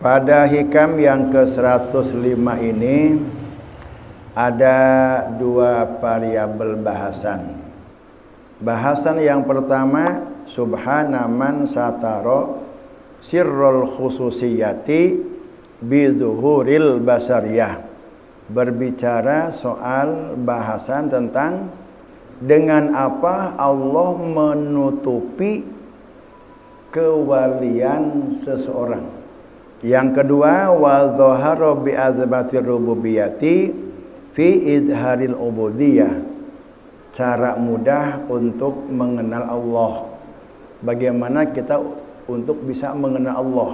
Pada hikam yang ke-105 ini ada dua variabel bahasan. Bahasan yang pertama, subhana man sataro sirrul khususiyati bizuhuril basariyah. Berbicara soal bahasan tentang dengan apa Allah menutupi kewalian seseorang. Yang kedua, wa dhahara bi azbatir rububiyyati fi izharil ubudiyah. Cara mudah untuk mengenal Allah. Bagaimana kita untuk bisa mengenal Allah?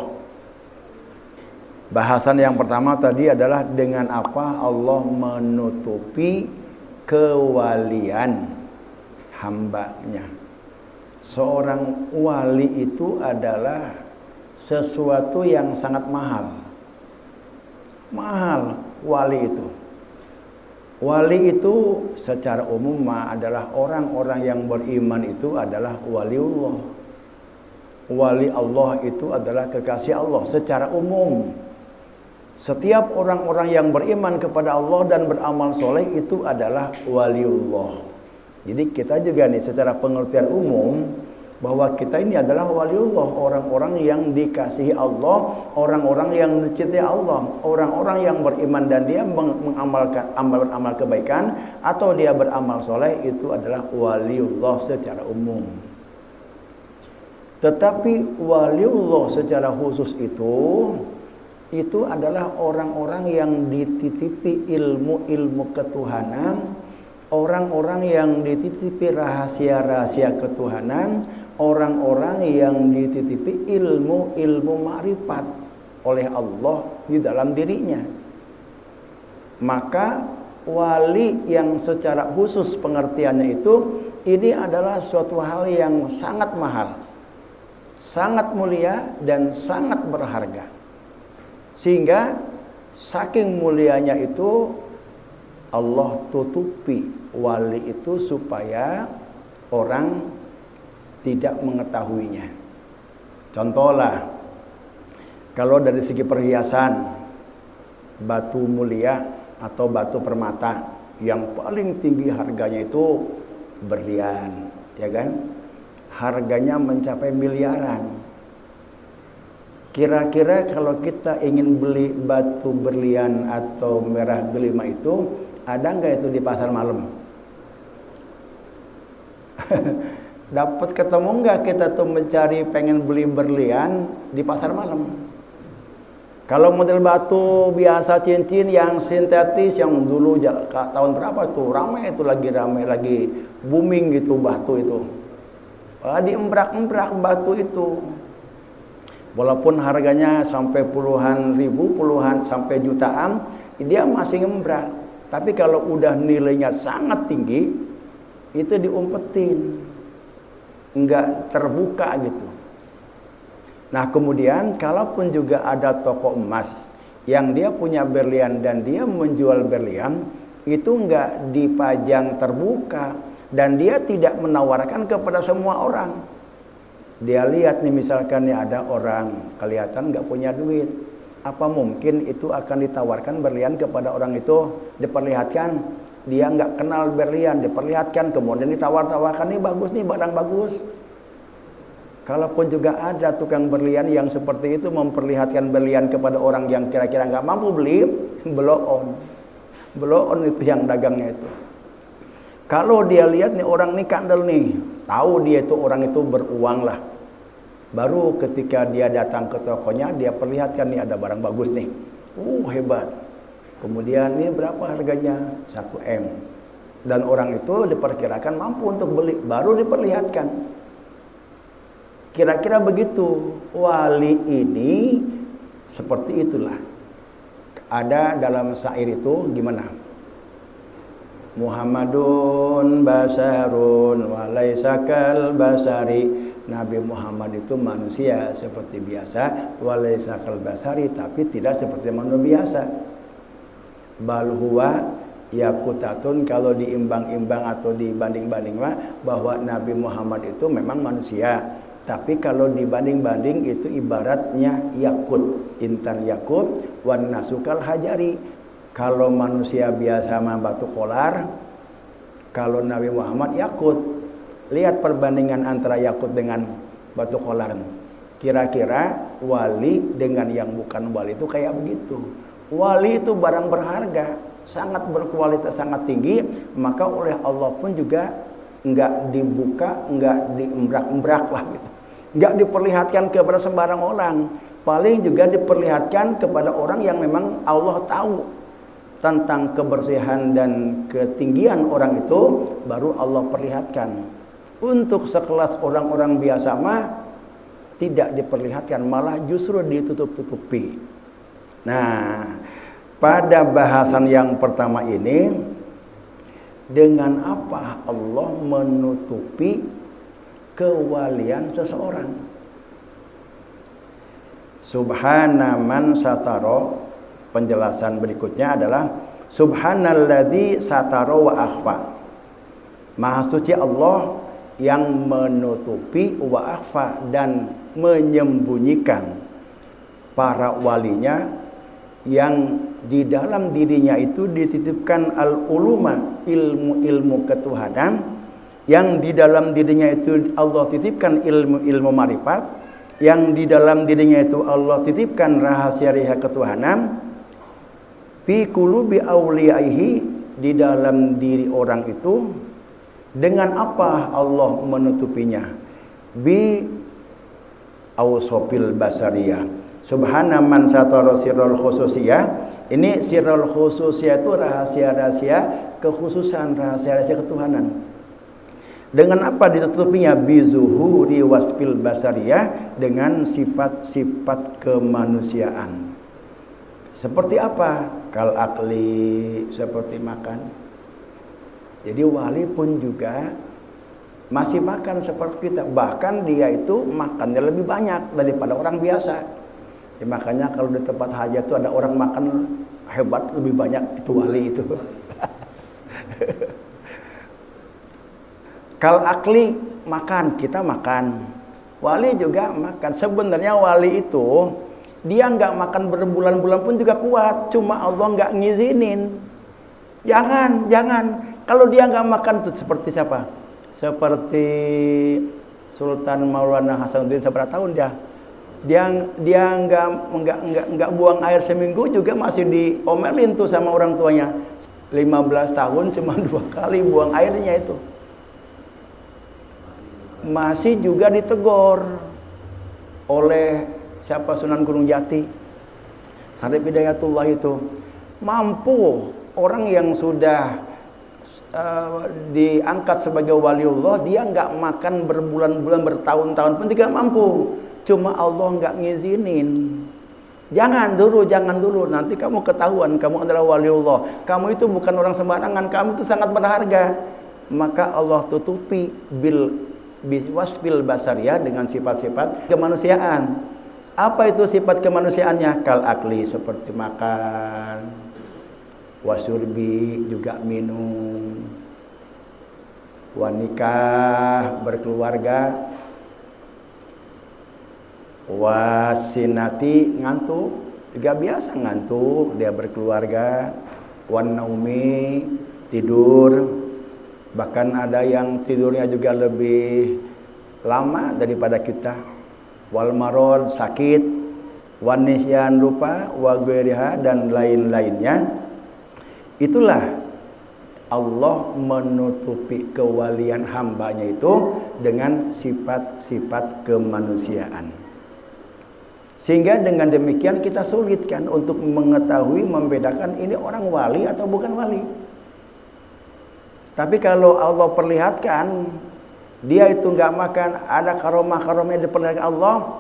Bahasan yang pertama tadi adalah dengan apa Allah menutupi kewalian hambanya. Seorang wali itu adalah sesuatu yang sangat mahal. Mahal wali itu. Wali itu secara umum adalah orang-orang yang beriman itu adalah waliullah. Wali Allah itu adalah kekasih Allah secara umum. Setiap orang-orang yang beriman kepada Allah dan beramal soleh itu adalah waliullah. Jadi kita juga nih secara pengertian umum bahwa kita ini adalah waliullah, orang-orang yang dikasihi Allah, orang-orang yang dicintai Allah, orang-orang yang beriman dan dia beramal kebaikan atau dia beramal soleh itu adalah waliullah secara umum. Tetapi waliullah secara khusus itu adalah orang-orang yang dititipi ilmu-ilmu ketuhanan, orang-orang yang dititipi rahasia-rahasia ketuhanan, orang-orang yang dititipi ilmu-ilmu ma'rifat oleh Allah di dalam dirinya. Maka wali yang secara khusus pengertiannya itu, ini adalah suatu hal yang sangat mahal, sangat mulia dan sangat berharga. Sehingga saking mulianya itu Allah tutupi wali itu supaya orang tidak mengetahuinya. Contohlah, kalau dari segi perhiasan, batu mulia atau batu permata yang paling tinggi harganya itu berlian, ya kan? Harganya mencapai miliaran. Kira-kira kalau kita ingin beli batu berlian atau merah delima itu, ada nggak itu di pasar malam? Dapat ketemu nggak kita tuh mencari pengen beli berlian di pasar malam? Kalau model batu biasa cincin yang sintetis yang dulu tahun berapa tuh ramai itu lagi booming gitu batu itu. Diembrak-embrak batu itu. Walaupun harganya sampai puluhan ribu, puluhan sampai jutaan, dia masih ngembrak. Tapi kalau udah nilainya sangat tinggi, itu diumpetin. Enggak terbuka gitu. Nah kemudian kalaupun juga ada toko emas yang dia punya berlian dan dia menjual berlian, itu enggak dipajang terbuka dan dia tidak menawarkan kepada semua orang. Dia lihat nih misalkan nih ada orang kelihatan enggak punya duit, apa mungkin itu akan ditawarkan berlian kepada orang itu, diperlihatkan? Dia nggak kenal berlian, diperlihatkan, kemudian ditawar-tawarkan, nih bagus nih, barang bagus. Kalaupun juga ada tukang berlian yang seperti itu memperlihatkan berlian kepada orang yang kira-kira nggak mampu beli, blow on itu yang dagangnya itu. Kalau dia lihat nih orang nih kandel nih, tahu dia itu orang itu beruang lah. Baru ketika dia datang ke tokonya, dia perlihatkan nih ada barang bagus nih, hebat. Kemudian ini berapa harganya? 1 M. Dan orang itu diperkirakan mampu untuk beli, baru diperlihatkan. Kira-kira begitu. Wali ini seperti itulah. Ada dalam syair itu gimana? Muhammadun basarun walaysa kal basari. Nabi Muhammad itu manusia seperti biasa, walaysa kal basari, tapi tidak seperti manusia biasa. Bal huwa yakutatun, kalau diimbang-imbang atau dibanding-banding bahwa Nabi Muhammad itu memang manusia, Tapi kalau dibanding-banding itu ibaratnya yakut, intan yakut, wan nasukal hajari. Kalau manusia biasa mah batu kolar, kalau Nabi Muhammad yakut. Lihat perbandingan antara yakut dengan batu kolar. Kira-kira wali dengan yang bukan wali itu kayak begitu. Wali itu barang berharga, sangat berkualitas, sangat tinggi, maka oleh Allah pun juga enggak dibuka, enggak diembrak-embrak lah gitu. Enggak diperlihatkan kepada sembarang orang. Paling juga diperlihatkan kepada orang yang memang Allah tahu tentang kebersihan dan ketinggian orang itu, baru Allah perlihatkan. Untuk sekelas orang-orang biasa mah tidak diperlihatkan, malah justru ditutup-tutupi. Nah, pada bahasan yang pertama ini, dengan apa Allah menutupi kewalian seseorang? Subhana man sataro. Penjelasan berikutnya adalah subhanalladzi sataro wa akhfa. Maha suci Allah yang menutupi wa akhfa dan menyembunyikan para walinya, yang di dalam dirinya itu dititipkan al-uluma, ilmu-ilmu ketuhanan, yang di dalam dirinya itu Allah titipkan ilmu-ilmu marifat, yang di dalam dirinya itu Allah titipkan rahasia-rahasia ketuhanan, fi qulubi awliyaihi, di dalam diri orang itu. Dengan apa Allah menutupinya? Bi awsofil basariyah. Subhana man satara sirrul khususiyah. Ini sirrul khususiyah itu rahasia-rahasia kekhususan, rahasia-rahasia ketuhanan. Dengan apa ditutupinya? Bizuhuri wasfil basariyah, dengan sifat-sifat kemanusiaan. Seperti apa? Kal akli, seperti makan. Jadi wali pun juga masih makan seperti kita. Bahkan dia itu makannya lebih banyak daripada orang biasa. Ya, makanya kalau di tempat hajat itu ada orang makan hebat lebih banyak, itu wali itu. Kal akli, makan, kita makan. Wali juga makan. Sebenarnya wali itu dia nggak makan berbulan-bulan pun juga kuat, cuma Allah nggak ngizinin. Jangan. Kalau dia nggak makan tuh seperti siapa? Seperti Sultan Maulana Hasanuddin, seberapa tahun dia nggak buang air seminggu juga masih diomelin tuh sama orang tuanya. 15 tahun cuma 2 kali buang airnya itu. Masih juga ditegur oleh siapa, Sunan Gunung Jati, Syarif Hidayatullah itu. Mampu orang yang sudah diangkat sebagai waliullah, dia nggak makan berbulan-bulan, bertahun-tahun pun tidak mampu. Cuma Allah nggak ngizinin. Jangan dulu, nanti kamu ketahuan kamu adalah waliullah. Kamu itu bukan orang sembarangan, kamu itu sangat berharga. Maka Allah tutupi wasfil basariyah, dengan sifat-sifat kemanusiaan. Apa itu sifat kemanusiaannya? Kal akli, seperti makan. Wasurbi, juga minum. Wanikah, berkeluarga. Wasinati, ngantuk, juga biasa ngantuk, dia berkeluarga. Wanaumi, tidur. Bahkan ada yang tidurnya juga lebih lama daripada kita. Wal marad, sakit. Wanisyan, lupa. Wagwiriha, dan lain-lainnya. Itulah Allah menutupi kewalian hambanya itu dengan sifat-sifat kemanusiaan. Sehingga dengan demikian kita sulitkan untuk mengetahui, membedakan ini orang wali atau bukan wali. Tapi kalau Allah perlihatkan, dia itu nggak makan, ada karomah-karomah yang diperlihatkan Allah,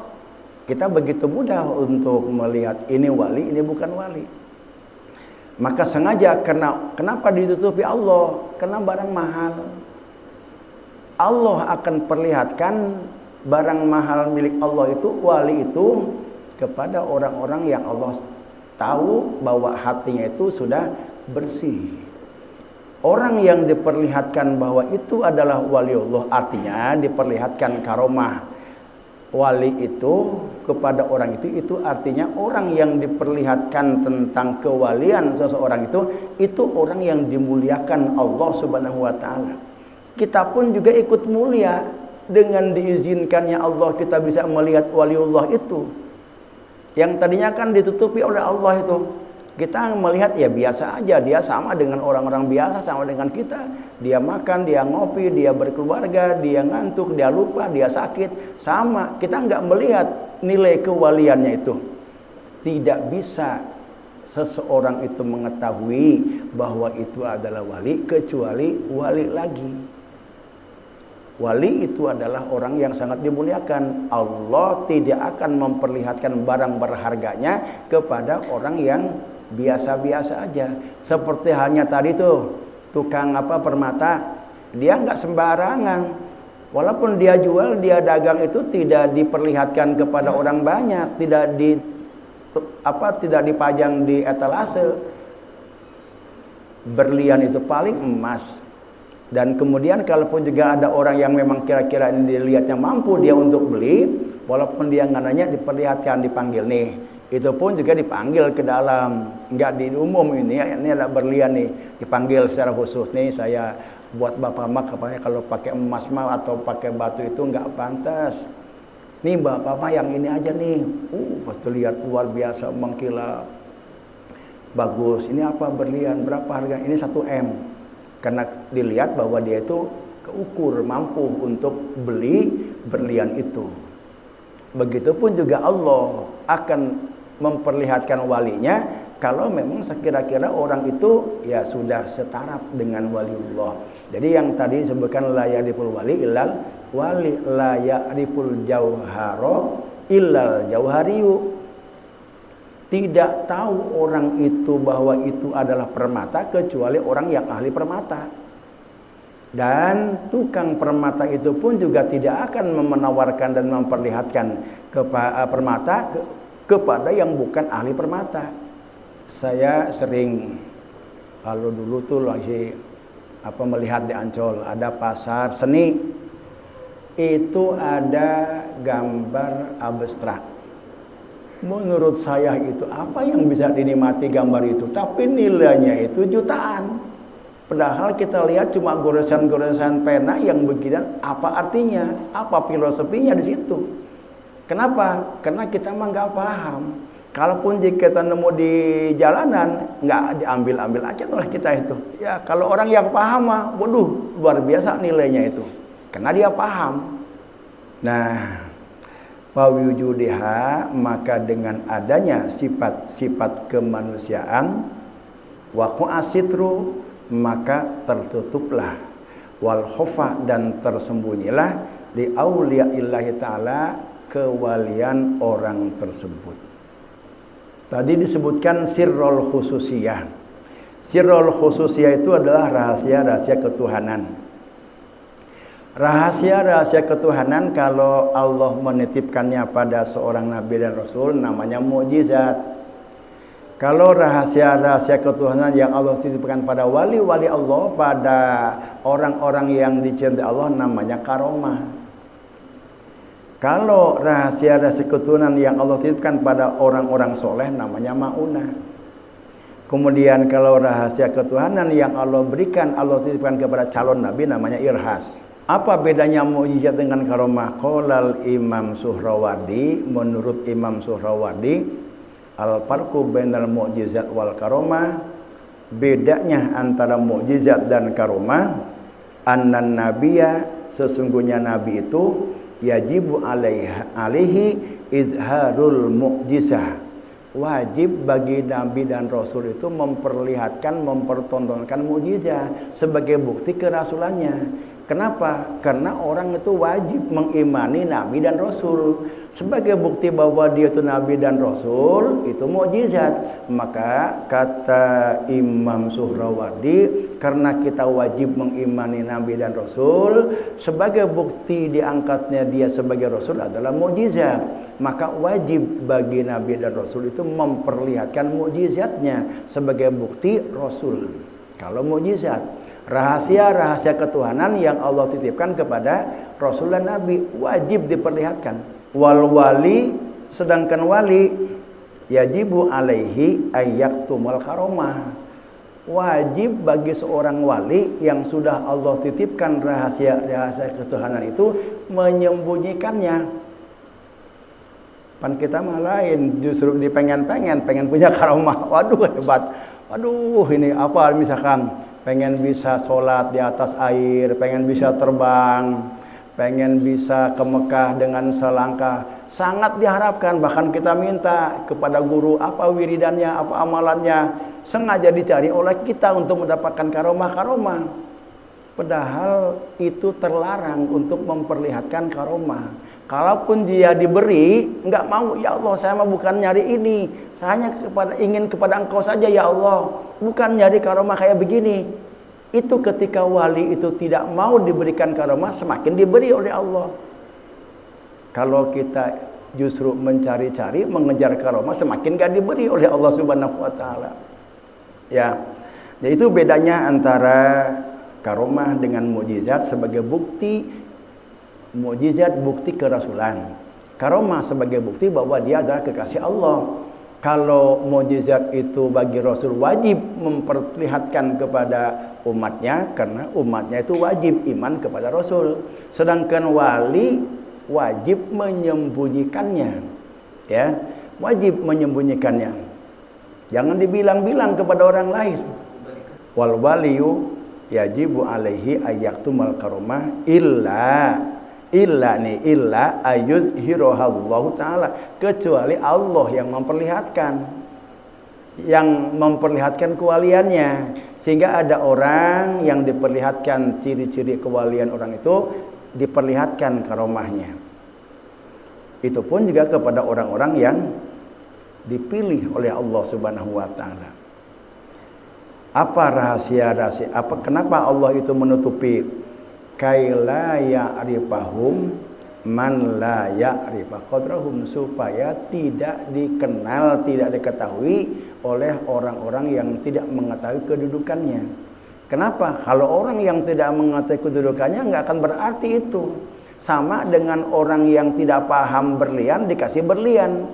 kita begitu mudah untuk melihat ini wali, ini bukan wali. Maka sengaja, kenapa ditutupi Allah? Karena barang mahal. Allah akan perlihatkan barang mahal milik Allah itu, wali itu, kepada orang-orang yang Allah tahu bahwa hatinya itu sudah bersih. Orang yang diperlihatkan bahwa itu adalah waliullah, artinya diperlihatkan karomah, wali itu kepada orang itu artinya orang yang diperlihatkan tentang kewalian seseorang itu orang yang dimuliakan Allah Subhanahu wa taala. Kita pun juga ikut mulia dengan diizinkannya Allah kita bisa melihat waliullah itu. Yang tadinya kan ditutupi oleh Allah itu. Kita melihat ya biasa aja, dia sama dengan orang-orang biasa, sama dengan kita. Dia makan, dia ngopi, dia berkeluarga, dia ngantuk, dia lupa, dia sakit, sama. Kita nggak melihat nilai kewaliannya itu. Tidak bisa seseorang itu mengetahui bahwa itu adalah wali kecuali wali lagi. Wali itu adalah orang yang sangat dimuliakan. Allah tidak akan memperlihatkan barang berharganya kepada orang yang biasa-biasa aja. Seperti halnya tadi tuh tukang permata, dia nggak sembarangan. Walaupun dia jual, dia dagang itu tidak diperlihatkan kepada orang banyak, tidak dipajang di etalase. Berlian itu paling emas. Dan kemudian kalaupun juga ada orang yang memang kira-kira ini dilihatnya mampu dia untuk beli, walaupun dia nggak nanya, diperlihatkan, dipanggil nih. Itu pun juga dipanggil ke dalam, nggak di umum ini ada berlian nih, dipanggil secara khusus nih, saya buat bapak mak kalau pakai emas mah atau pakai batu itu nggak pantas. Nih bapak mah yang ini aja nih, pasti lihat luar biasa mengkilap, bagus. Ini apa berlian, berapa harga? Ini 1 M, karena dilihat bahwa dia itu keukur mampu untuk beli berlian itu. Begitupun juga Allah akan memperlihatkan walinya kalau memang sekira-kira orang itu ya sudah setaraf dengan waliullah. Jadi yang tadi disebutkan la ya'riful wali illal wali, la ya'riful jauharo illal jauhariyu. Tidak tahu orang itu bahwa itu adalah permata kecuali orang yang ahli permata. Dan tukang permata itu pun juga tidak akan menawarkan dan memperlihatkan permata kepada yang bukan ahli permata. Saya sering kalau dulu tuh lagi melihat di Ancol ada pasar seni, itu ada gambar abstrak. Menurut saya itu apa yang bisa dinikmati gambar itu, tapi nilainya itu jutaan. Padahal kita lihat cuma goresan-goresan pena yang begini, apa artinya? Apa filosofinya di situ? Kenapa? Karena kita mah nggak paham. Kalaupun jika kita nemu di jalanan, nggak diambil-ambil aja oleh kita itu. Ya kalau orang yang paham mah, waduh luar biasa nilainya itu. Karena dia paham. Nah, wawujudiha, maka dengan adanya sifat-sifat kemanusiaan, waqa'asitru, maka tertutuplah wal khofa, dan tersembunyilah di auliya'illahi ta'ala, kewalian orang tersebut. Tadi disebutkan sirrul khususiyah. Sirrul khususiyah itu adalah rahasia-rahasia ketuhanan. Rahasia-rahasia ketuhanan kalau Allah menitipkannya pada seorang nabi dan rasul namanya mukjizat. Kalau rahasia-rahasia ketuhanan yang Allah titipkan pada wali-wali Allah, pada orang-orang yang dicintai Allah, namanya karomah. Kalau rahasia-rahasia ketuhanan yang Allah titipkan pada orang-orang soleh, namanya maunah. Kemudian kalau rahasia ketuhanan yang Allah berikan, Allah titipkan kepada calon nabi, namanya irhas. Apa bedanya mukjizat dengan karomah? Qolal Imam Suhrawardi, menurut Imam Suhrawardi, al-farqu bainal mukjizat wal karomah, bedanya antara mukjizat dan karomah, annan nabiyya, sesungguhnya nabi itu yajibu alaihi izharul mukjizah, wajib bagi nabi dan rasul itu memperlihatkan, mempertontonkan mukjizat sebagai bukti kerasulannya. Kenapa? Karena orang itu wajib mengimani nabi dan rasul. Sebagai bukti bahwa dia itu nabi dan rasul, itu mukjizat. Maka kata Imam Suhrawardi, karena kita wajib mengimani nabi dan rasul, sebagai bukti diangkatnya dia sebagai rasul adalah mukjizat. Maka wajib bagi nabi dan rasul itu memperlihatkan mukjizatnya sebagai bukti rasul. Kalau mukjizat, rahasia-rahasia ketuhanan yang Allah titipkan kepada rasul dan nabi, wajib diperlihatkan. Wal wali, sedangkan wali yajibu alaihi ayyaktumal karomah. Wajib bagi seorang wali yang sudah Allah titipkan rahasia-rahasia ketuhanan itu menyembunyikannya. Pan kita mah lain, justru pengen punya karomah. Waduh hebat. Waduh ini apa misalkan pengen bisa sholat di atas air, pengen bisa terbang, pengen bisa ke Mekah dengan selangkah. Sangat diharapkan, bahkan kita minta kepada guru apa wiridannya, apa amalannya, sengaja dicari oleh kita untuk mendapatkan karomah-karomah. Padahal itu terlarang untuk memperlihatkan karomah. Kalaupun dia diberi, enggak mau, ya Allah saya mah bukan nyari ini, saya hanya ingin kepada Engkau saja ya Allah, bukan nyari karomah kayak begini. Itu ketika wali itu tidak mau diberikan karomah, semakin diberi oleh Allah. Kalau kita justru mencari-cari, mengejar karomah, semakin gak diberi oleh Allah Subhanahu wa taala. Ya. Jadi itu bedanya antara karomah dengan mukjizat sebagai bukti, mukjizat bukti kerasulan. Karomah sebagai bukti bahwa dia adalah kekasih Allah. Kalau mukjizat itu bagi Rasul wajib memperlihatkan kepada umatnya, karena umatnya itu wajib iman kepada Rasul. Sedangkan wali wajib menyembunyikannya, ya, wajib menyembunyikannya. Jangan dibilang-bilang kepada orang lain. Wal waliyu yajibu alaihi ayyaktumal karomah illa ayyudhirohallahu ta'ala, kecuali Allah yang memperlihatkan kewaliannya, sehingga ada orang yang diperlihatkan ciri-ciri kewalian orang itu, diperlihatkan karomahnya. Itu pun juga kepada orang-orang yang dipilih oleh Allah Subhanahu wa taala. Apa rahasia-rahasia? Kenapa Allah itu menutupi kaila ya'rifahum man la ya'rifa qadrahum, supaya tidak dikenal, tidak diketahui oleh orang-orang yang tidak mengetahui kedudukannya. Kenapa? Kalau orang yang tidak mengetahui kedudukannya, nggak akan berarti itu. Sama dengan orang yang tidak paham berlian dikasih berlian,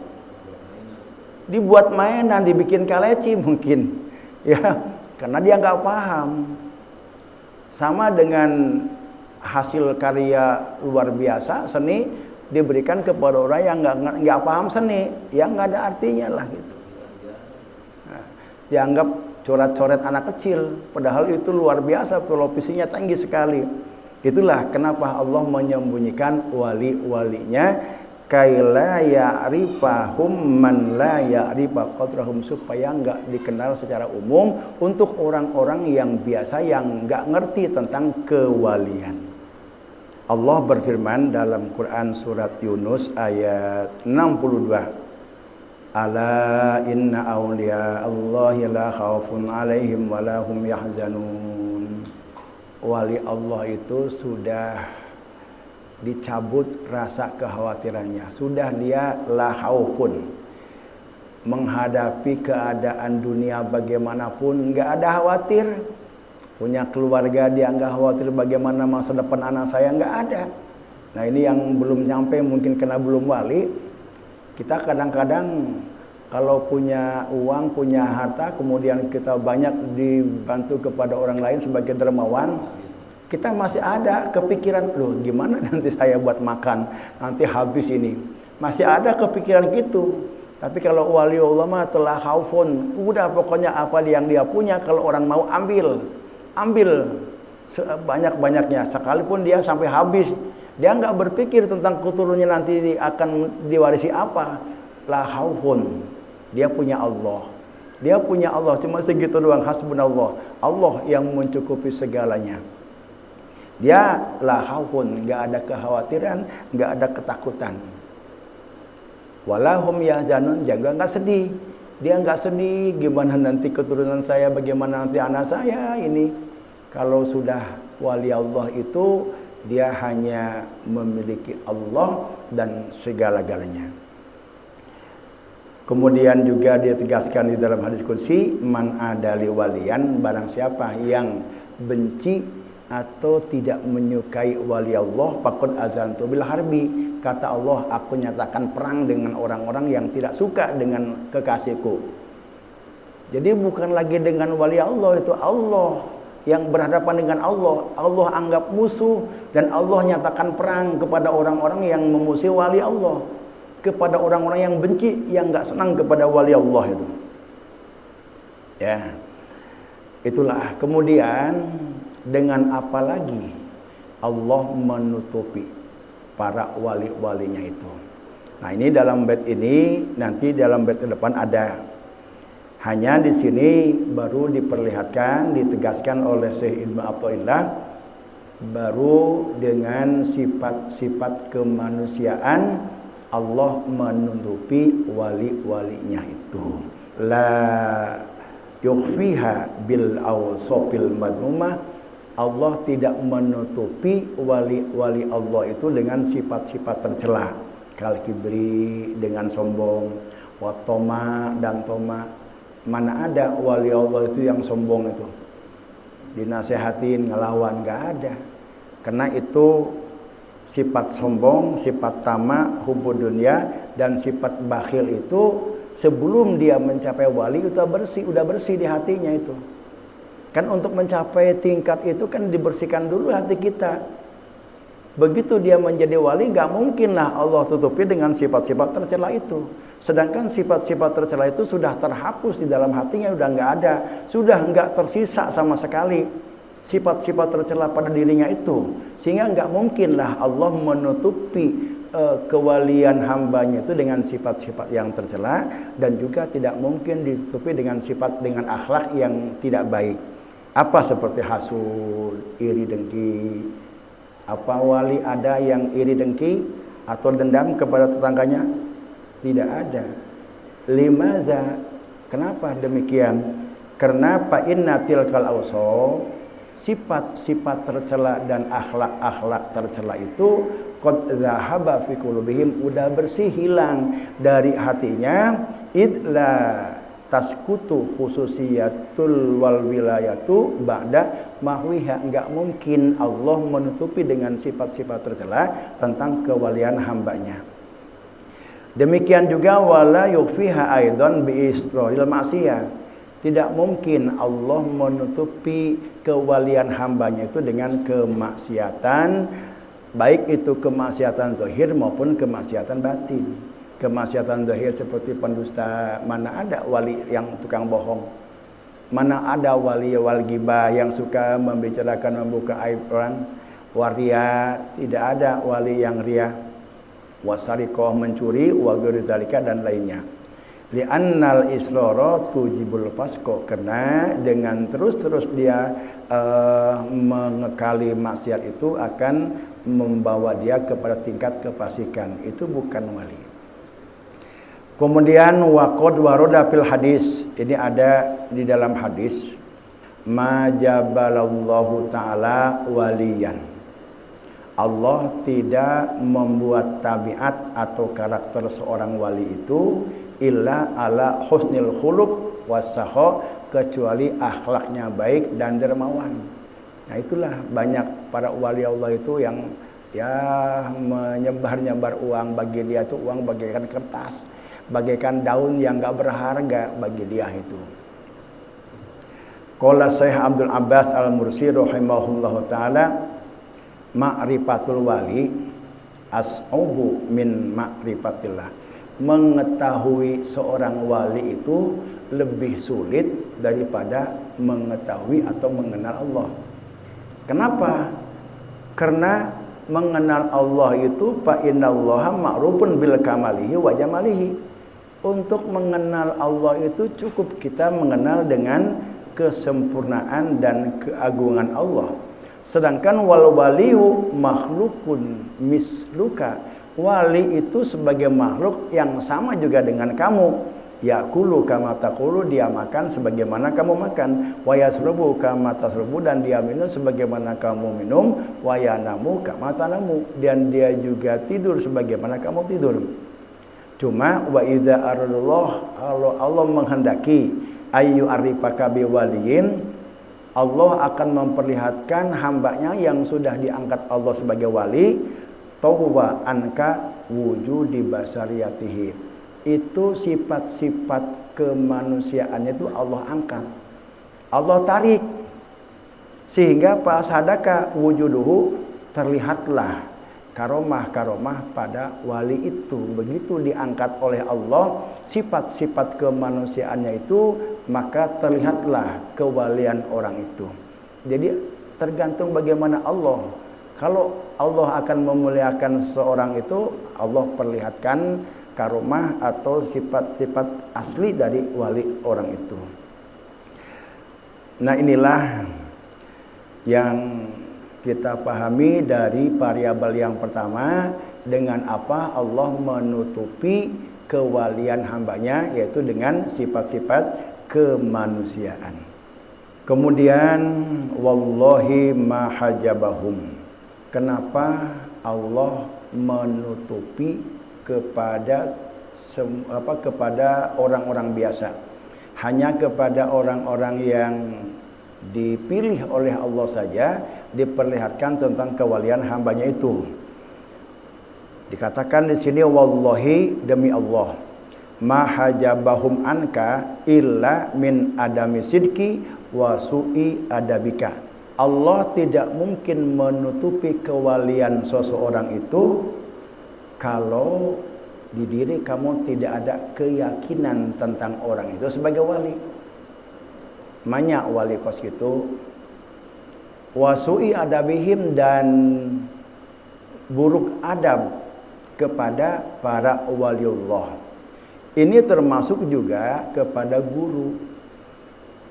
dibuat mainan, dibikin kaleci mungkin, ya, karena dia nggak paham. Sama dengan hasil karya luar biasa seni diberikan kepada orang yang nggak paham seni, yang nggak ada artinya lah gitu. Nah, dianggap coret-coret anak kecil, padahal itu luar biasa, profesinya tinggi sekali. Itulah kenapa Allah menyembunyikan wali-walinya, kaila ya'rifahum man la ya'rifa qadrahum, supaya enggak dikenal secara umum untuk orang-orang yang biasa yang enggak ngerti tentang kewalian. Allah berfirman dalam Quran surat Yunus ayat 62. Ala inna awliya Allahi la khawfun alaihim wa la hum yahzanun. Wali Allah itu sudah dicabut rasa kekhawatirannya, sudah dia la khaufun, menghadapi keadaan dunia bagaimanapun nggak ada khawatir. Punya keluarga dia nggak khawatir bagaimana masa depan anak saya, nggak ada. Nah ini yang belum nyampe mungkin karena belum wali. Kita kadang-kadang kalau punya uang, punya harta, kemudian kita banyak dibantu kepada orang lain sebagai dermawan, kita masih ada kepikiran, loh gimana nanti saya buat makan, nanti habis ini. Masih ada kepikiran gitu. Tapi kalau wali Allah mah telah khaufun, udah pokoknya apa yang dia punya, kalau orang mau ambil sebanyak-banyaknya, sekalipun dia sampai habis. Dia nggak berpikir tentang keturunannya nanti akan diwarisi apa. La khaufun. Dia punya Allah. Dia punya Allah, cuma segitu doang, hasbunallah. Allah yang mencukupi segalanya. Dia la khaufun, enggak ada kekhawatiran, enggak ada ketakutan. Walahum yahzanun, juga enggak sedih. Dia enggak sedih gimana nanti keturunan saya, bagaimana nanti anak saya ini. Kalau sudah wali Allah itu dia hanya memiliki Allah dan segala-galanya. Kemudian juga dia tegaskan di dalam hadis qudsi, man adali waliyan, barang siapa yang benci atau tidak menyukai wali Allah, faqad azantu bil harbi. Kata Allah, aku nyatakan perang dengan orang-orang yang tidak suka dengan kekasihku. Jadi bukan lagi dengan wali Allah, itu Allah yang berhadapan dengan Allah. Allah anggap musuh dan Allah nyatakan perang kepada orang-orang yang memusuhi wali Allah, kepada orang-orang yang benci, yang enggak senang kepada wali Allah itu. Ya. Itulah. Kemudian dengan apa lagi Allah menutupi para wali-walinya itu. Nah, ini dalam bait ini, nanti dalam bait depan ada. Hanya di sini baru diperlihatkan, ditegaskan oleh Syekh Ibnu Athaillah, baru dengan sifat-sifat kemanusiaan Allah menutupi wali-walinya itu. La yukhfiha bil awsafil madmumah. Allah tidak menutupi wali-wali Allah itu dengan sifat-sifat tercela, kal kibri, dengan sombong, wa toma, dan toma. Mana ada wali Allah itu yang sombong itu, dinasehatin ngelawan, nggak ada. Karena itu sifat sombong, sifat tamak, hubbud dunya, dan sifat bakhil itu sebelum dia mencapai wali itu udah bersih di hatinya itu. Kan untuk mencapai tingkat itu kan dibersihkan dulu hati kita. Begitu dia menjadi wali, gak mungkinlah Allah tutupi dengan sifat-sifat tercela itu. Sedangkan sifat-sifat tercela itu sudah terhapus di dalam hatinya, udah gak ada, sudah gak tersisa sama sekali sifat-sifat tercela pada dirinya itu. Sehingga gak mungkinlah Allah menutupi kewalian hambanya itu dengan sifat-sifat yang tercela, dan juga tidak mungkin ditutupi dengan sifat dengan akhlak yang tidak baik. Apa seperti hasud, iri dengki. Apa wali ada yang iri dengki atau dendam kepada tetangganya? Tidak ada. Limaza? Kenapa demikian? Karena fa inna tilkal awsaf, sifat-sifat tercela dan akhlak-akhlak tercela itu qad zahaba fi qulubihim, udah bersih, hilang dari hatinya. Idla taskutu khususiyatul wal wilayatu ba'da mahwiha. Enggak mungkin Allah menutupi dengan sifat-sifat tercela tentang kewalian hambanya. Demikian juga wala yufiha aidan bi israril ma'siyah. Tidak mungkin Allah menutupi kewalian hambanya itu dengan kemaksiatan, baik itu kemaksiatan zahir maupun kemaksiatan batin. Kemaksiatan zahir seperti pendusta, mana ada wali yang tukang bohong, mana ada wali ghibah yang suka membicarakan, membuka aib orang, waria, tidak ada wali yang ria, wasariqah, mencuri, wa ghairi dzalika, dan lainnya. Li'annal israra tujibul fasqa, karena dengan terus-terus dia mengekali maksiat itu akan membawa dia kepada tingkat kefasikan. Itu bukan wali. Kemudian waqad waroda fil hadis, ini ada di dalam hadis, majabalallahu ta'ala waliyan. Allah tidak membuat tabiat atau karakter seorang wali itu illa ala husnil khuluq wassaho, kecuali akhlaknya baik dan dermawan. Nah, itulah banyak para wali Allah itu yang ya menyebar-nyebar uang, bagi dia itu uang bagaikan kertas, bagaikan daun yang gak berharga bagi dia itu. Qala Syekh Abdul Abbas Al-Mursi rahimahullahu taala, ma'rifatul wali as'ubu min ma'rifatillah. Mengetahui seorang wali itu lebih sulit daripada mengetahui atau mengenal Allah. Kenapa? Karena mengenal Allah itu fa innallaha ma'rufun bil kamalihi wa jamalihi. Untuk mengenal Allah itu cukup kita mengenal dengan kesempurnaan dan keagungan Allah. Sedangkan wal waliyu makhlukun misluka, wali itu sebagai makhluk yang sama juga dengan kamu. Yaqulu kama taqulu, dia makan sebagaimana kamu makan. Wa yasrubu kama tasrubu, dan dia minum sebagaimana kamu minum. Wa yanamu kama tanamu, dan dia juga tidur sebagaimana kamu tidur. Cuma wa idza aradallah, Allah menghendaki ayu arifaka bi waliyin, Allah akan memperlihatkan hambanya yang sudah diangkat Allah sebagai wali, tauba anka wujudi basariyatihi. Itu sifat-sifat kemanusiaannya itu Allah angkat. Allah tarik. Sehingga pas hadaka wujuduhu, terlihatlah karomah-karomah pada wali itu. Begitu diangkat oleh Allah sifat-sifat kemanusiaannya itu, maka terlihatlah kewalian orang itu. Jadi tergantung bagaimana Allah. Kalau Allah akan memuliakan seorang itu, Allah perlihatkan karomah atau sifat-sifat asli dari wali orang itu. Nah, inilah yang kita pahami dari variabel yang pertama, dengan apa Allah menutupi kewalian hambanya, yaitu dengan sifat-sifat kemanusiaan. Kemudian wallahi ma hajabahum. Kenapa Allah menutupi kepada orang-orang biasa? Hanya kepada orang-orang yang dipilih oleh Allah saja diperlihatkan tentang kewalian hambanya itu. Dikatakan di sini wallahi, demi Allah, ma hajabahum anka illa min adami sidki wa su'i adabika. Allah tidak mungkin menutupi kewalian seseorang itu kalau di diri kamu tidak ada keyakinan tentang orang itu sebagai wali. Banyak wali kos itu wasu'i adabihim, dan buruk adab kepada para waliullah. Ini termasuk juga kepada guru.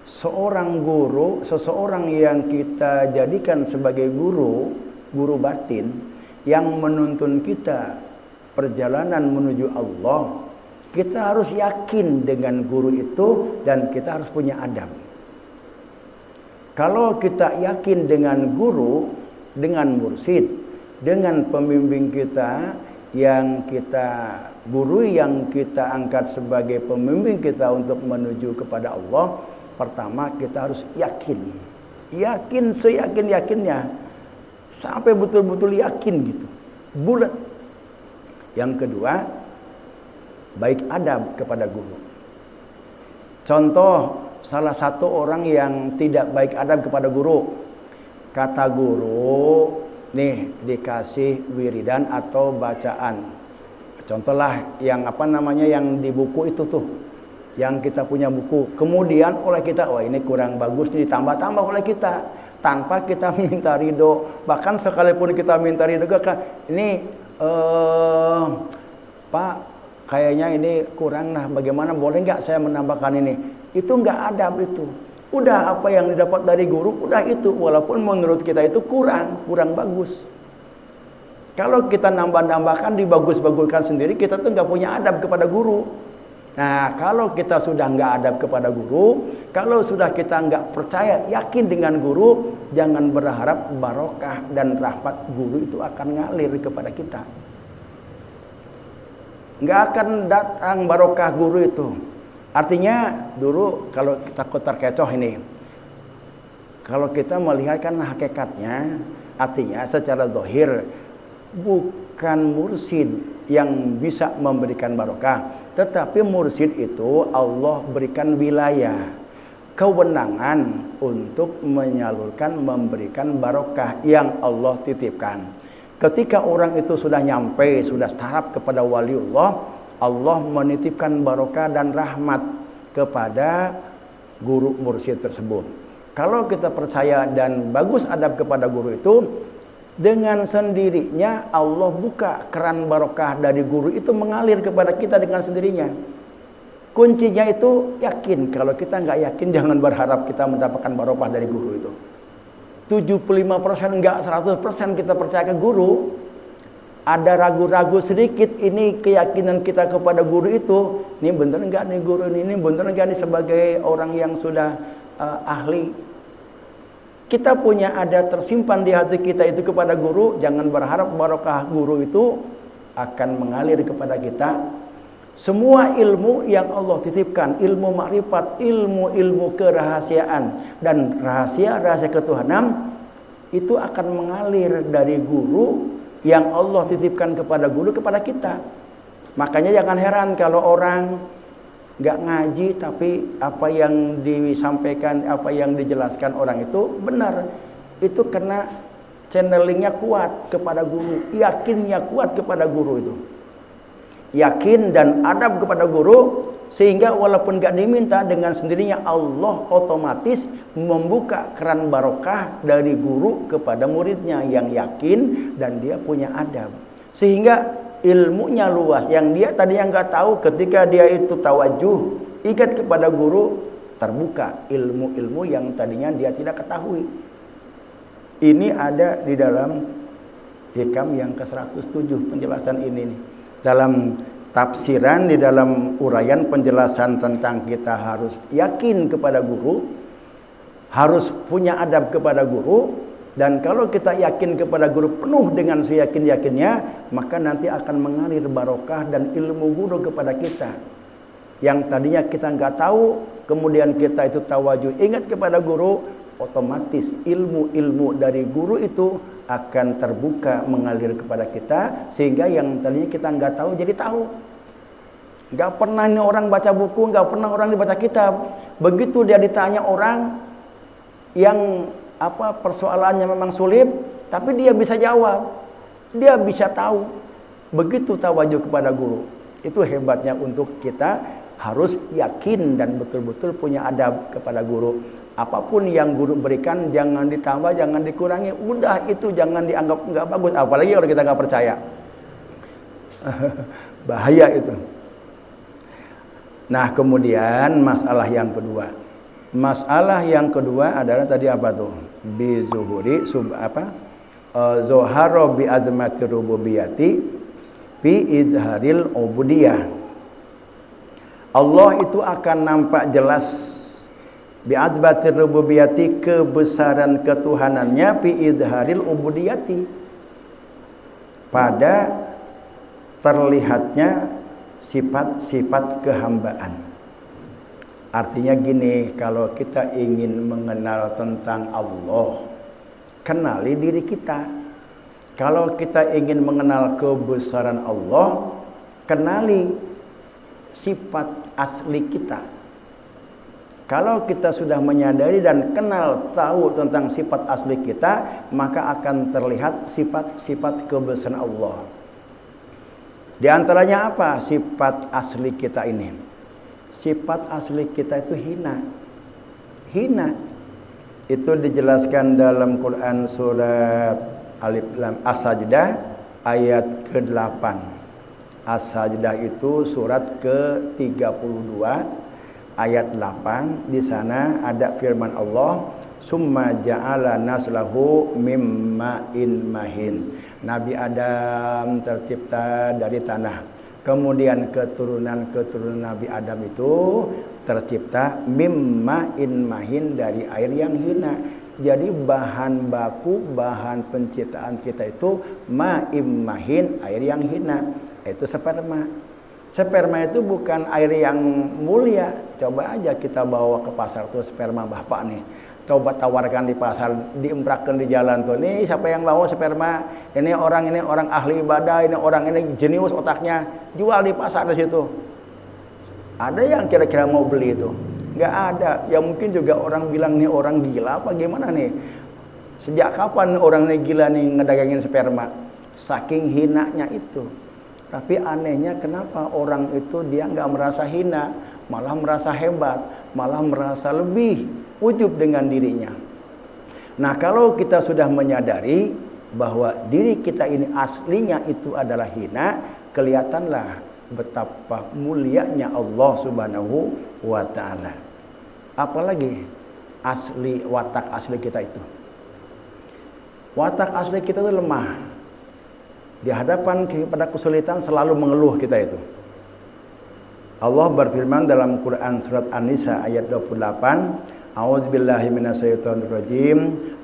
Seorang guru, seseorang yang kita jadikan sebagai guru, guru batin yang menuntun kita perjalanan menuju Allah, kita harus yakin dengan guru itu dan kita harus punya adab. Kalau kita yakin dengan guru, dengan mursyid, dengan pembimbing kita yang kita gurui, yang kita angkat sebagai pembimbing kita untuk menuju kepada Allah, pertama kita harus yakin. Yakin seyakin-yakinnya, sampai betul-betul yakin gitu, bulat. Yang kedua, baik adab kepada guru. Contoh, salah satu orang yang tidak baik adab kepada guru. Kata guru, nih dikasih wiridan atau bacaan. Contohlah yang yang di buku itu tuh. Yang kita punya buku. Kemudian oleh kita, wah ini kurang bagus nih, ditambah-tambah oleh kita. Tanpa kita minta ridho. Bahkan sekalipun kita minta ridho, ini Pak, kayaknya ini kurang, nah bagaimana, boleh nggak saya menambahkan ini? Itu nggak adab itu. Udah apa yang didapat dari guru, udah itu. Walaupun menurut kita itu kurang bagus. Kalau kita nambah-nambahkan, dibagus-baguskan sendiri, kita tuh nggak punya adab kepada guru. Nah, kalau kita sudah nggak adab kepada guru, kalau sudah kita nggak percaya, yakin dengan guru, jangan berharap barokah dan rahmat guru itu akan ngalir kepada kita. Nggak akan datang barokah guru itu. Artinya dulu kalau kita terkecoh ini, kalau kita melihatkan hakikatnya, artinya secara zahir bukan mursyid yang bisa memberikan barokah, tetapi mursyid itu Allah berikan wilayah, kewenangan untuk menyalurkan, memberikan barokah yang Allah titipkan. Ketika orang itu sudah nyampe, sudah taraf kepada waliullah, Allah menitipkan barokah dan rahmat kepada guru mursyid tersebut. Kalau kita percaya dan bagus adab kepada guru itu, dengan sendirinya Allah buka keran barokah dari guru itu mengalir kepada kita dengan sendirinya. Kuncinya itu yakin. Kalau kita nggak yakin, jangan berharap kita mendapatkan barokah dari guru itu. 75% enggak 100% kita percaya ke guru. Ada ragu-ragu sedikit, ini keyakinan kita kepada guru itu, ini bener enggak nih guru ini bener enggak nih sebagai orang yang sudah ahli. Kita punya ada tersimpan di hati kita itu kepada guru, jangan berharap barokah guru itu akan mengalir kepada kita. Semua ilmu yang Allah titipkan, ilmu makrifat, ilmu kerahasiaan dan rahasia ketuhanan itu akan mengalir dari guru yang Allah titipkan kepada guru kepada kita. Makanya jangan heran kalau orang nggak ngaji tapi apa yang disampaikan, apa yang dijelaskan orang itu benar. Itu karena channelingnya kuat kepada guru, yakinnya kuat kepada guru itu. Yakin dan adab kepada guru, sehingga walaupun gak diminta, dengan sendirinya Allah otomatis membuka keran barokah dari guru kepada muridnya yang yakin dan dia punya adab, sehingga ilmunya luas. Yang dia tadinya nggak tahu, ketika dia itu tawajuh ingat kepada guru, terbuka ilmu-ilmu yang tadinya dia tidak ketahui. Ini ada di dalam Hikam yang ke-107 penjelasan ini nih. Dalam tafsiran, di dalam uraian penjelasan tentang kita harus yakin kepada guru, harus punya adab kepada guru, dan kalau kita yakin kepada guru penuh dengan seyakin-yakinnya, maka nanti akan mengalir barokah dan ilmu guru kepada kita. Yang tadinya kita nggak tahu, kemudian kita itu tawajuh ingat kepada guru, otomatis ilmu-ilmu dari guru itu akan terbuka mengalir kepada kita, sehingga yang tadinya kita nggak tahu jadi tahu. Nggak pernah ini orang baca buku, nggak pernah orang dibaca kitab. Begitu dia ditanya orang yang persoalannya memang sulit, tapi dia bisa jawab, dia bisa tahu. Begitu tawajuh kepada guru. Itu hebatnya untuk kita harus yakin dan betul-betul punya adab kepada guru. Apapun yang guru berikan jangan ditambah, jangan dikurangi. Udah itu jangan dianggap nggak bagus. Apalagi kalau kita nggak percaya. Bahaya itu. Nah kemudian masalah yang kedua. Masalah yang kedua adalah tadi apa tuh? Bi zuhuri zoharo bi azmati rububiyati bi idharil ubudiyah. Allah itu akan nampak jelas bi'adbatir rububiyati, kebesaran ketuhanannya, fi idharil ubudiyati, pada terlihatnya sifat-sifat kehambaan. Artinya gini, kalau kita ingin mengenal tentang Allah, kenali diri kita. Kalau kita ingin mengenal kebesaran Allah, kenali sifat asli kita. Kalau kita sudah menyadari dan kenal tahu tentang sifat asli kita, maka akan terlihat sifat-sifat kebesaran Allah. Di antaranya apa sifat asli kita ini? Sifat asli kita itu hina. Hina. Itu dijelaskan dalam Quran surat Alif Lam As-Sajdah ayat ke-8. As-Sajdah itu surat ke-32 ayat 8. Di sana ada firman Allah, summa ja'ala naslahu mimma'in mahin. Nabi Adam tercipta dari tanah. Kemudian keturunan Nabi Adam itu tercipta mimma'in mahin, dari air yang hina. Jadi bahan baku, bahan penciptaan kita itu ma'im mahin, air yang hina. Itu sperma. Sperma itu bukan air yang mulia. Coba aja kita bawa ke pasar tuh sperma bapak nih. Coba tawarkan di pasar, diemprakan di jalan tuh. Nih siapa yang bawa sperma? Ini orang ahli ibadah, ini orang ini jenius otaknya. Jual di pasar di situ. Ada yang kira-kira mau beli itu? Nggak ada. Ya mungkin juga orang bilang nih orang gila apa gimana nih? Sejak kapan orang nih gila nih ngedagangin sperma? Saking hinanya itu. Tapi anehnya kenapa orang itu dia nggak merasa hina, malah merasa hebat, malah merasa lebih ujub dengan dirinya. Nah kalau kita sudah menyadari bahwa diri kita ini aslinya itu adalah hina, kelihatanlah betapa mulianya Allah Subhanahu wa ta'ala. Apalagi asli, watak asli kita itu. Watak asli kita itu lemah. Di hadapan kepada kesulitan selalu mengeluh kita itu. Allah berfirman dalam Quran surat An-Nisa ayat 28, a'udzubillahi minasyaitonirrajim,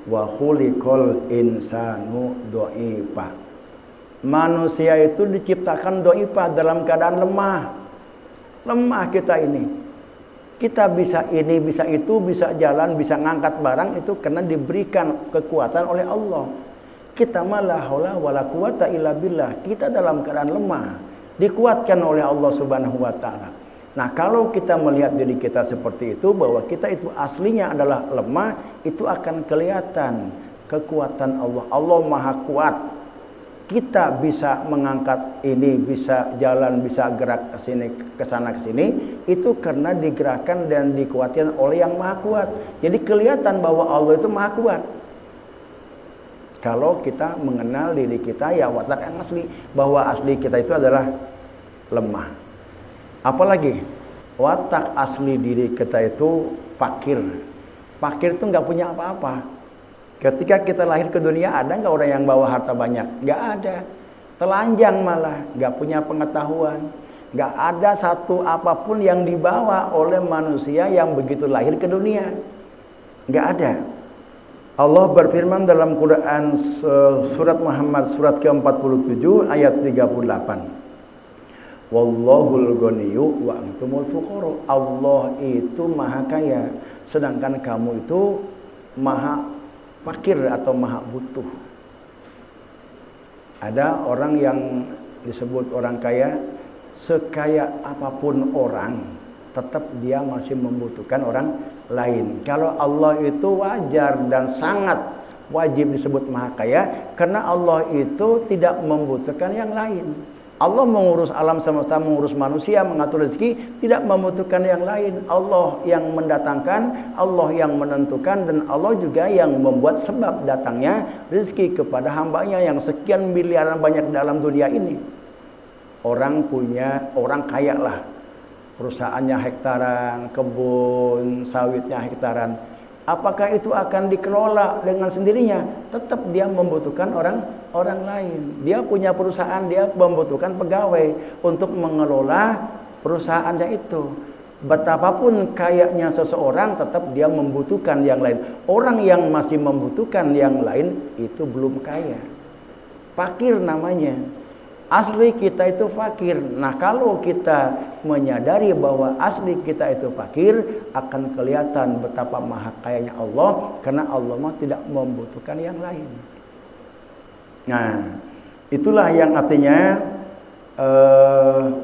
wa khuliqal insanu dha'ifa. Manusia itu diciptakan dha'ifa, dalam keadaan lemah. Lemah kita ini. Kita bisa ini, bisa itu, bisa jalan, bisa ngangkat barang itu karena diberikan kekuatan oleh Allah. Kita malah haula wala quwata illa billah. Kita dalam keadaan lemah, dikuatkan oleh Allah Subhanahu wa taala. Nah, kalau kita melihat diri kita seperti itu, bahwa kita itu aslinya adalah lemah, itu akan kelihatan kekuatan Allah. Allah Maha Kuat. Kita bisa mengangkat ini, bisa jalan, bisa gerak ke sini, ke sana, ke sini, itu karena digerakkan dan dikuatkan oleh Yang Maha Kuat. Jadi kelihatan bahwa Allah itu Maha Kuat. Kalau kita mengenal diri kita ya watak yang asli, bahwa asli kita itu adalah lemah. Apalagi watak asli diri kita itu fakir. Fakir itu nggak punya apa-apa. Ketika kita lahir ke dunia, ada nggak orang yang bawa harta banyak? Nggak ada. Telanjang malah, nggak punya pengetahuan. Nggak ada satu apapun yang dibawa oleh manusia yang begitu lahir ke dunia. Nggak ada. Allah berfirman dalam Quran surat Muhammad surat ke-47 ayat 38. Wallahul ghaniyyu wa antumul fuqara. Allah itu maha kaya, sedangkan kamu itu maha fakir atau maha butuh. Ada orang yang disebut orang kaya, sekaya apapun orang, tetap dia masih membutuhkan orang lain. Kalau Allah itu wajar dan sangat wajib disebut maha kaya, karena Allah itu tidak membutuhkan yang lain. Allah mengurus alam semesta, mengurus manusia, mengatur rezeki, tidak membutuhkan yang lain. Allah yang mendatangkan, Allah yang menentukan, dan Allah juga yang membuat sebab datangnya rezeki kepada hambanya yang sekian miliaran banyak dalam dunia ini. Orang kaya lah, perusahaannya hektaran, kebun sawitnya hektaran. Apakah itu akan dikelola dengan sendirinya? Tetap dia membutuhkan orang lain. Dia punya perusahaan, dia membutuhkan pegawai untuk mengelola perusahaannya itu. Betapapun kayanya seseorang, tetap dia membutuhkan yang lain. Orang yang masih membutuhkan yang lain itu belum kaya. Fakir namanya. Asli kita itu fakir. Nah, kalau kita menyadari bahwa asli kita itu fakir, akan kelihatan betapa maha kayanya Allah, karena Allah mah tidak membutuhkan yang lain. Nah, itulah yang artinya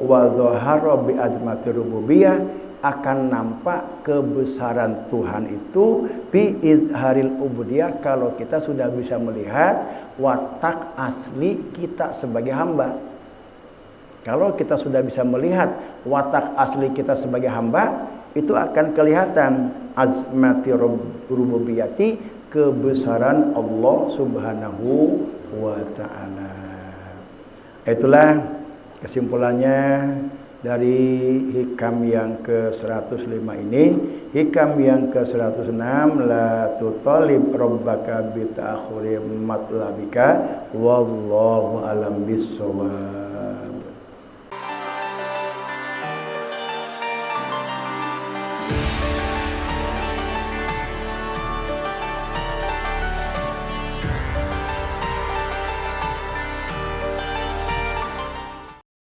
wa dhahara bi azmati rububiyah, akan nampak kebesaran Tuhan itu bi izharil ubudiyah, kalau kita sudah bisa melihat watak asli kita sebagai hamba. Kalau kita sudah bisa melihat watak asli kita sebagai hamba, itu akan kelihatan azmati rububiyati, kebesaran Allah Subhanahu wa ta'ala. Itulah kesimpulannya dari hikam yang ke-105 ini. Hikam yang ke-106, la tutalib rabbaka bi ta'khuri matlabika wallahu alam bis-shawab.